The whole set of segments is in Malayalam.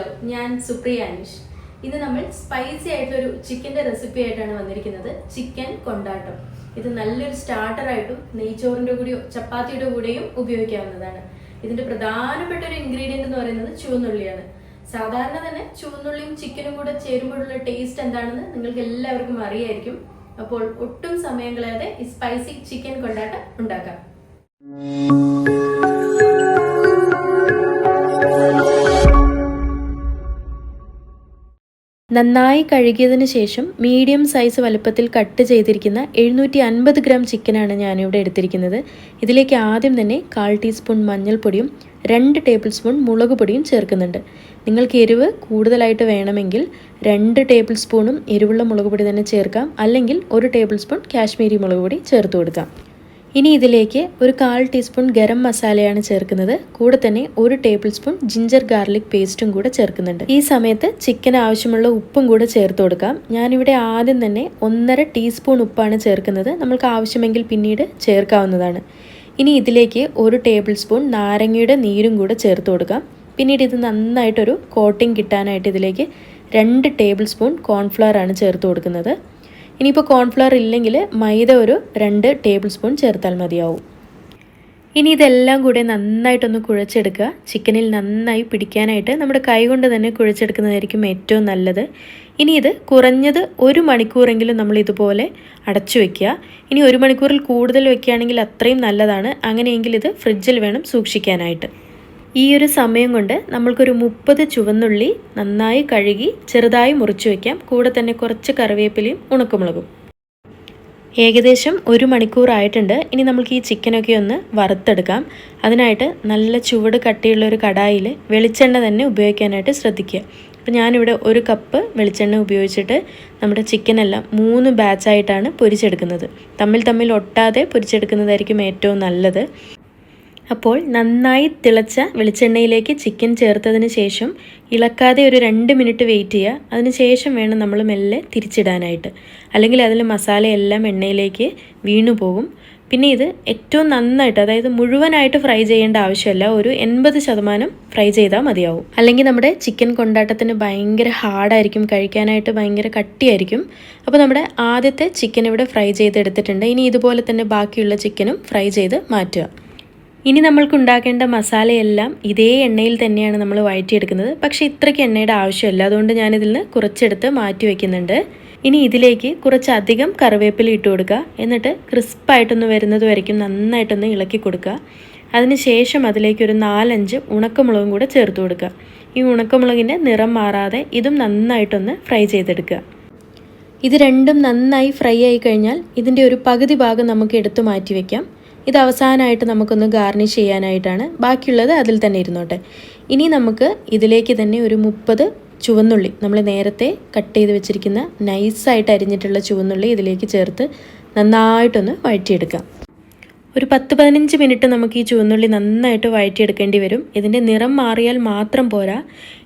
ഹലോ, ഞാൻ സുപ്രിയ അനീഷ്. ഇന്ന് നമ്മൾ സ്പൈസി ആയിട്ടൊരു ചിക്കൻ്റെ റെസിപ്പി ആയിട്ടാണ് വന്നിരിക്കുന്നത്. ചിക്കൻ കൊണ്ടാട്ടം. ഇത് നല്ലൊരു സ്റ്റാർട്ടറായിട്ടും നെയ്ച്ചോറിൻ്റെ കൂടെയോ ചപ്പാത്തിയുടെ കൂടെയും ഉപയോഗിക്കാവുന്നതാണ്. ഇതിൻ്റെ പ്രധാനപ്പെട്ട ഒരു ഇൻഗ്രീഡിയൻ്റ് എന്ന് പറയുന്നത് ചുവന്നുള്ളിയാണ്. സാധാരണ തന്നെ ചുവന്നുള്ളിയും ചിക്കനും കൂടെ ചേരുമ്പോഴുള്ള ടേസ്റ്റ് എന്താണെന്ന് നിങ്ങൾക്ക് എല്ലാവർക്കും അറിയായിരിക്കും. അപ്പോൾ ഒട്ടും സമയം കളയാതെ ഈ സ്പൈസി ചിക്കൻ കൊണ്ടാട്ടം ഉണ്ടാക്കാം. നന്നായി കഴുകിയതിന് ശേഷം മീഡിയം സൈസ് വലുപ്പത്തിൽ കട്ട് ചെയ്തിരിക്കുന്ന 750 ഗ്രാം ചിക്കനാണ് ഞാനിവിടെ എടുത്തിരിക്കുന്നത്. ഇതിലേക്ക് ആദ്യം തന്നെ 1/4 ടീസ്പൂൺ മഞ്ഞൾപ്പൊടിയും 2 ടേബിൾ സ്പൂൺ മുളക് പൊടിയും ചേർക്കുന്നുണ്ട്. നിങ്ങൾക്ക് എരിവ് കൂടുതലായിട്ട് വേണമെങ്കിൽ 2 ടേബിൾ സ്പൂണും എരിവുള്ള മുളക് പൊടി തന്നെ ചേർക്കാം, അല്ലെങ്കിൽ 1 ടേബിൾ സ്പൂൺ കാശ്മീരി മുളക് പൊടി ചേർത്ത് കൊടുക്കാം. ഇനി ഇതിലേക്ക് ഒരു 1/4 ടീസ്പൂൺ ഗരം മസാലയാണ് ചേർക്കുന്നത്. കൂടെ തന്നെ 1 ടേബിൾ സ്പൂൺ ജിഞ്ചർ ഗാർലിക് പേസ്റ്റും കൂടെ ചേർക്കുന്നുണ്ട്. ഈ സമയത്ത് ചിക്കൻ ആവശ്യമുള്ള ഉപ്പും കൂടെ ചേർത്ത് കൊടുക്കാം. ഞാനിവിടെ ആദ്യം തന്നെ 1.5 ടീസ്പൂൺ ഉപ്പാണ് ചേർക്കുന്നത്. നമ്മൾക്ക് ആവശ്യമെങ്കിൽ പിന്നീട് ചേർക്കാവുന്നതാണ്. ഇനി ഇതിലേക്ക് 1 ടേബിൾ സ്പൂൺ നാരങ്ങയുടെ നീരും കൂടെ ചേർത്ത് കൊടുക്കാം. പിന്നീട് ഇത് നന്നായിട്ടൊരു കോട്ടിംഗ് കിട്ടാനായിട്ട് ഇതിലേക്ക് 2 ടേബിൾ സ്പൂൺ കോൺഫ്ലവർ ആണ് ചേർത്ത് കൊടുക്കുന്നത്. ഇനിയിപ്പോൾ കോൺഫ്ലവർ ഇല്ലെങ്കിൽ മൈദ ഒരു 2 ടേബിൾ സ്പൂൺ ചേർത്താൽ മതിയാവും. ഇനി ഇതെല്ലാം കൂടെ നന്നായിട്ടൊന്ന് കുഴച്ചെടുക്കുക. ചിക്കനിൽ നന്നായി പിടിക്കാനായിട്ട് നമ്മുടെ കൈ കൊണ്ട് തന്നെ കുഴച്ചെടുക്കുന്നതായിരിക്കും ഏറ്റവും നല്ലത്. ഇനി ഇത് കുറഞ്ഞത് 1 മണിക്കൂറെങ്കിലും നമ്മൾ ഇതുപോലെ അടച്ചു വയ്ക്കുക. ഇനി 1 മണിക്കൂറിൽ കൂടുതൽ വയ്ക്കുകയാണെങ്കിൽ അത്രയും നല്ലതാണ്. അങ്ങനെയെങ്കിൽ ഇത് ഫ്രിഡ്ജിൽ വേണം സൂക്ഷിക്കാനായിട്ട്. ഈ ഒരു സമയം കൊണ്ട് നമ്മൾക്കൊരു 30 ചുവന്നുള്ളി നന്നായി കഴുകി ചെറുതായി മുറിച്ച് വയ്ക്കാം. കൂടെ തന്നെ കുറച്ച് കറിവേപ്പിലയും ഉണക്കമുളകും. ഏകദേശം 1 മണിക്കൂർ ആയിട്ടുണ്ട്. ഇനി നമുക്ക് ഈ ചിക്കനൊക്കെ ഒന്ന് വറുത്തെടുക്കാം. അതിനായിട്ട് നല്ല ചുവട് കട്ടിയുള്ള ഒരു കടായിൽ വെളിച്ചെണ്ണ തന്നെ ഉപയോഗിക്കാനായിട്ട് ശ്രദ്ധിക്കുക. അപ്പോൾ ഞാനിവിടെ 1 കപ്പ് വെളിച്ചെണ്ണ ഉപയോഗിച്ചിട്ട് നമ്മുടെ ചിക്കനെല്ലാം 3 ബാച്ചായിട്ടാണ് പൊരിച്ചെടുക്കുന്നത്. തമ്മിൽ ഒട്ടാതെ പൊരിച്ചെടുക്കുന്നതായിരിക്കും ഏറ്റവും നല്ലത്. അപ്പോൾ നന്നായി തിളച്ച വെളിച്ചെണ്ണയിലേക്ക് ചിക്കൻ ചേർത്തതിന് ശേഷം ഇളക്കാതെ ഒരു 2 മിനിറ്റ് വെയിറ്റ് ചെയ്യുക. അതിന് ശേഷം വേണം നമ്മൾ മെല്ലെ തിരിച്ചിടാനായിട്ട്, അല്ലെങ്കിൽ അതിൽ മസാലയെല്ലാം എണ്ണയിലേക്ക് വീണു പോകും. പിന്നെ ഇത് ഏറ്റവും നന്നായിട്ട്, അതായത് മുഴുവനായിട്ട് ഫ്രൈ ചെയ്യേണ്ട ആവശ്യമില്ല, ഒരു 80% ഫ്രൈ ചെയ്താൽ മതിയാവും. അല്ലെങ്കിൽ നമ്മുടെ ചിക്കൻ കൊണ്ടാട്ടത്തിന് ഭയങ്കര ഹാർഡായിരിക്കും, കഴിക്കാനായിട്ട് ഭയങ്കര കട്ടിയായിരിക്കും. അപ്പോൾ നമ്മുടെ ആദ്യത്തെ ചിക്കൻ ഇവിടെ ഫ്രൈ ചെയ്തെടുത്തിട്ടുണ്ട്. ഇനി ഇതുപോലെ തന്നെ ബാക്കിയുള്ള ചിക്കനും ഫ്രൈ ചെയ്ത് മാറ്റുക. ഇനി നമ്മൾക്ക് ഉണ്ടാക്കേണ്ട മസാലയെല്ലാം ഇതേ എണ്ണയിൽ തന്നെയാണ് നമ്മൾ വഴറ്റിയെടുക്കുന്നത്. പക്ഷേ ഇത്രയ്ക്ക് എണ്ണയുടെ ആവശ്യമില്ല, അതുകൊണ്ട് ഞാനിതിൽ നിന്ന് കുറച്ചെടുത്ത് മാറ്റി വയ്ക്കുന്നുണ്ട്. ഇനി ഇതിലേക്ക് കുറച്ചധികം കറിവേപ്പില ഇട്ട് കൊടുക്കുക. എന്നിട്ട് ക്രിസ്പായിട്ടൊന്ന് വരുന്നത് വരയ്ക്കും നന്നായിട്ടൊന്ന് ഇളക്കി കൊടുക്കുക. അതിനുശേഷം അതിലേക്ക് ഒരു 4-5 ഉണക്കമുളകും കൂടെ ചേർത്ത് കൊടുക്കുക. ഈ ഉണക്കമുളകിൻ്റെ നിറം മാറാതെ ഇതും നന്നായിട്ടൊന്ന് ഫ്രൈ ചെയ്തെടുക്കുക. ഇത് രണ്ടും നന്നായി ഫ്രൈ ആയി കഴിഞ്ഞാൽ ഇതിൻ്റെ ഒരു പകുതി ഭാഗം നമുക്ക് എടുത്തു മാറ്റി വയ്ക്കാം. ഇത് അവസാനമായിട്ട് നമുക്കൊന്ന് ഗാർണിഷ് ചെയ്യാനായിട്ടാണ്. ബാക്കിയുള്ളത് അതിൽ തന്നെ ഇരുന്നോട്ടെ. ഇനി നമുക്ക് ഇതിലേക്ക് തന്നെ ഒരു 30 ചുവന്നുള്ളി, നമ്മൾ നേരത്തെ കട്ട് ചെയ്ത് വെച്ചിരിക്കുന്ന നൈസായിട്ട് അരിഞ്ഞിട്ടുള്ള ചുവന്നുള്ളി ഇതിലേക്ക് ചേർത്ത് നന്നായിട്ടൊന്ന് വഴറ്റിയെടുക്കാം. ഒരു 10-15 മിനിറ്റ് നമുക്ക് ഈ ചുവന്നുള്ളി നന്നായിട്ട് വഴറ്റിയെടുക്കേണ്ടി വരും. ഇതിൻ്റെ നിറം മാറിയാൽ മാത്രം പോരാ,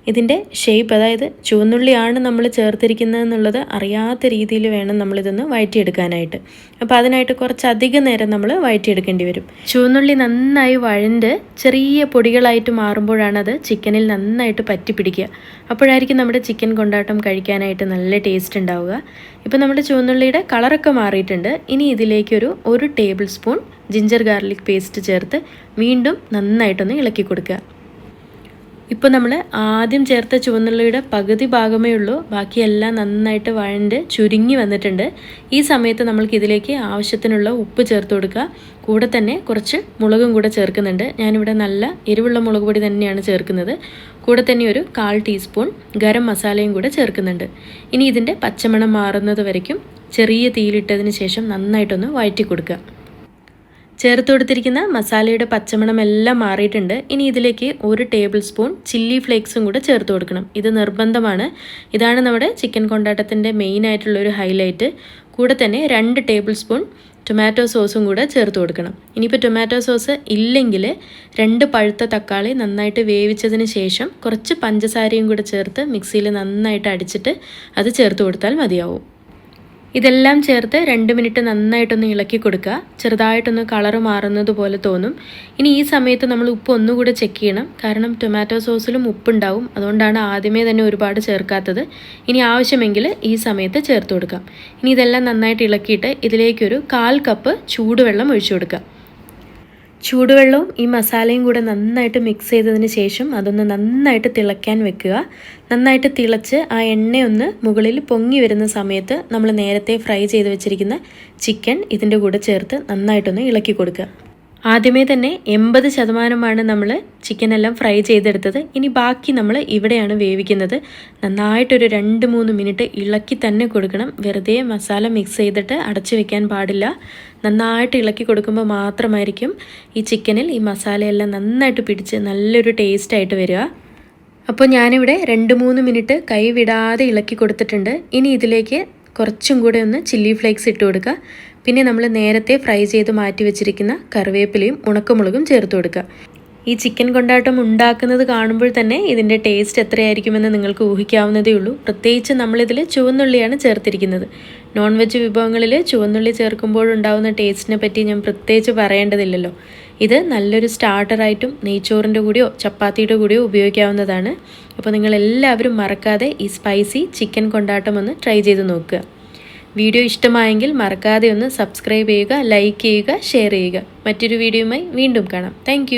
ഇതിൻ്റെ ഷേപ്പ്, അതായത് ചുവന്നുള്ളിയാണ് നമ്മൾ ചേർത്തിരിക്കുന്നതെന്നുള്ളത് അറിയാത്ത രീതിയിൽ വേണം നമ്മളിതൊന്ന് വഴറ്റിയെടുക്കാനായിട്ട്. അപ്പോൾ അതിനായിട്ട് കുറച്ചധികം നേരം നമ്മൾ വഴറ്റിയെടുക്കേണ്ടി വരും. ചുവന്നുള്ളി നന്നായി വഴണ്ട് ചെറിയ പൊടികളായിട്ട് മാറുമ്പോഴാണ് അത് ചിക്കനിൽ നന്നായിട്ട് പറ്റിപ്പിടിക്കുക. അപ്പോഴായിരിക്കും നമ്മുടെ ചിക്കൻ കൊണ്ടാട്ടം കഴിക്കാനായിട്ട് നല്ല ടേസ്റ്റ് ഉണ്ടാവുക. ഇപ്പോൾ നമ്മുടെ ചുവന്നുള്ളിയുടെ കളറൊക്കെ മാറിയിട്ടുണ്ട്. ഇനി ഇതിലേക്കൊരു 1 table spoon ginger garlic paste ചേർത്ത് വീണ്ടും നന്നായിട്ടൊന്ന് ഇളക്കി കൊടുക്കുക. ഇപ്പോൾ നമ്മൾ ആദ്യം ചേർത്ത ചുവന്നുള്ളിയുടെ പകുതി ഭാഗമേ ഉള്ളൂ, ബാക്കിയെല്ലാം നന്നായിട്ട് വഴണ്ട് ചുരുങ്ങി വന്നിട്ടുണ്ട്. ഈ സമയത്ത് നമ്മൾക്ക് ഇതിലേക്ക് ആവശ്യത്തിനുള്ള ഉപ്പ് ചേർത്ത് കൊടുക്കുക. കൂടെ തന്നെ കുറച്ച് മുളകും കൂടെ ചേർക്കുന്നുണ്ട്. ഞാനിവിടെ നല്ല എരിവുള്ള മുളക് പൊടി തന്നെയാണ് ചേർക്കുന്നത്. കൂടെ തന്നെ ഒരു 1/4 ടീസ്പൂൺ ഗരം മസാലയും കൂടെ ചേർക്കുന്നുണ്ട്. ഇനി ഇതിൻ്റെ പച്ചമണം മാറുന്നത് വരയ്ക്കും ചെറിയ തീയിലിട്ടതിന് ശേഷം നന്നായിട്ടൊന്ന് വഴറ്റി കൊടുക്കുക. ചേർത്ത് കൊടുത്തിരിക്കുന്ന മസാലയുടെ പച്ചമണം എല്ലാം മാറിയിട്ടുണ്ട്. ഇനി ഇതിലേക്ക് 1 ടേബിൾ സ്പൂൺ ചില്ലി ഫ്ലേക്സും കൂടെ ചേർത്ത് കൊടുക്കണം. ഇത് നിർബന്ധമാണ്. ഇതാണ് നമ്മുടെ ചിക്കൻ കൊണ്ടാട്ടത്തിൻ്റെ മെയിനായിട്ടുള്ളൊരു ഹൈലൈറ്റ്. കൂടെ തന്നെ 2 ടേബിൾ സ്പൂൺ ടൊമാറ്റോ സോസും കൂടെ ചേർത്ത് കൊടുക്കണം. ഇനിയിപ്പോൾ ടൊമാറ്റോ സോസ് ഇല്ലെങ്കിൽ 2 പഴുത്ത തക്കാളി നന്നായിട്ട് വേവിച്ചതിന് ശേഷം കുറച്ച് പഞ്ചസാരയും കൂടെ ചേർത്ത് മിക്സിയിൽ നന്നായിട്ട് അടിച്ചിട്ട് അത് ചേർത്ത് കൊടുത്താൽ മതിയാവും. ഇതെല്ലാം ചേർത്ത് 2 മിനിറ്റ് നന്നായിട്ടൊന്ന് ഇളക്കി കൊടുക്കുക. ചെറുതായിട്ടൊന്ന് കളറ് മാറുന്നത് പോലെ തോന്നും. ഇനി ഈ സമയത്ത് നമ്മൾ ഉപ്പ് ഒന്നുകൂടെ ചെക്ക് ചെയ്യണം. കാരണം ടൊമാറ്റോ സോസിലും ഉപ്പുണ്ടാവും. അതുകൊണ്ടാണ് ആദ്യമേ തന്നെ ഒരുപാട് ചേർക്കാത്തത്. ഇനി ആവശ്യമെങ്കിൽ ഈ സമയത്ത് ചേർത്ത് കൊടുക്കാം. ഇനി ഇതെല്ലാം നന്നായിട്ട് ഇളക്കിയിട്ട് ഇതിലേക്കൊരു 1/4 കപ്പ് ചൂടുവെള്ളം ഒഴിച്ചു കൊടുക്കുക. ചൂടുവെള്ളവും ഈ മസാലയും കൂടെ നന്നായിട്ട് മിക്സ് ചെയ്തതിന് ശേഷം അതൊന്ന് നന്നായിട്ട് തിളയ്ക്കാൻ വെക്കുക. നന്നായിട്ട് തിളച്ച് ആ എണ്ണയൊന്ന് മുകളിൽ പൊങ്ങി വരുന്ന സമയത്ത് നമ്മൾ നേരത്തെ ഫ്രൈ ചെയ്ത് വെച്ചിരിക്കുന്ന ചിക്കൻ ഇതിൻ്റെ കൂടെ ചേർത്ത് നന്നായിട്ടൊന്ന് ഇളക്കി കൊടുക്കുക. ആദ്യമേ തന്നെ 80% നമ്മൾ ചിക്കനെല്ലാം ഫ്രൈ ചെയ്തെടുത്തത്. ഇനി ബാക്കി നമ്മൾ ഇവിടെയാണ് വേവിക്കുന്നത്. നന്നായിട്ടൊരു 2-3 മിനിറ്റ് ഇളക്കി തന്നെ കൊടുക്കണം. വെറുതെ മസാല മിക്സ് ചെയ്തിട്ട് അടച്ചു വെക്കാൻ പാടില്ല. നന്നായിട്ട് ഇളക്കി കൊടുക്കുമ്പോൾ മാത്രമായിരിക്കും ഈ ചിക്കനിൽ ഈ മസാലയെല്ലാം നന്നായിട്ട് പിടിച്ച് നല്ലൊരു ടേസ്റ്റായിട്ട് വരിക. അപ്പോൾ ഞാനിവിടെ 2-3 മിനിറ്റ് കൈ വിടാതെ ഇളക്കി കൊടുത്തിട്ടുണ്ട്. ഇനി ഇതിലേക്ക് കുറച്ചും കൂടെ ഒന്ന് ചില്ലി ഫ്ലേക്സ് ഇട്ട് കൊടുക്കുക. പിന്നെ നമ്മൾ നേരത്തെ ഫ്രൈ ചെയ്ത് മാറ്റി വെച്ചിരിക്കുന്ന കറിവേപ്പിലയും ഉണക്കമുളകും ചേർത്ത് കൊടുക്കുക. ഈ ചിക്കൻ കൊണ്ടാട്ടം ഉണ്ടാക്കുന്നത് കാണുമ്പോൾ തന്നെ ഇതിൻ്റെ ടേസ്റ്റ് എത്രയായിരിക്കുമെന്ന് നിങ്ങൾക്ക് ഊഹിക്കാവുന്നതേ ഉള്ളൂ. പ്രത്യേകിച്ച് നമ്മളിതിൽ ചുവന്നുള്ളിയാണ് ചേർത്തിരിക്കുന്നത്. നോൺ വെജ് വിഭവങ്ങളിൽ ചുവന്നുള്ളി ചേർക്കുമ്പോഴുണ്ടാകുന്ന ടേസ്റ്റിനെ പറ്റി ഞാൻ പ്രത്യേകിച്ച് പറയേണ്ടതില്ലല്ലോ. ഇത് നല്ലൊരു സ്റ്റാർട്ടറായിട്ടും നെയ്ച്ചോറിൻ്റെ കൂടെയോ ചപ്പാത്തിയുടെ കൂടെയോ ഉപയോഗിക്കാവുന്നതാണ്. അപ്പോൾ നിങ്ങളെല്ലാവരും മറക്കാതെ ഈ സ്പൈസി ചിക്കൻ കൊണ്ടാട്ടം ഒന്ന് ട്രൈ ചെയ്ത് നോക്കുക. വീഡിയോ ഇഷ്ടമായെങ്കിൽ മറക്കാതെ ഒന്ന് സബ്സ്ക്രൈബ് ചെയ്യുക, ലൈക്ക് ചെയ്യുക, ഷെയർ ചെയ്യുക. മറ്റൊരു വീഡിയോയുമായി വീണ്ടും കാണാം. താങ്ക്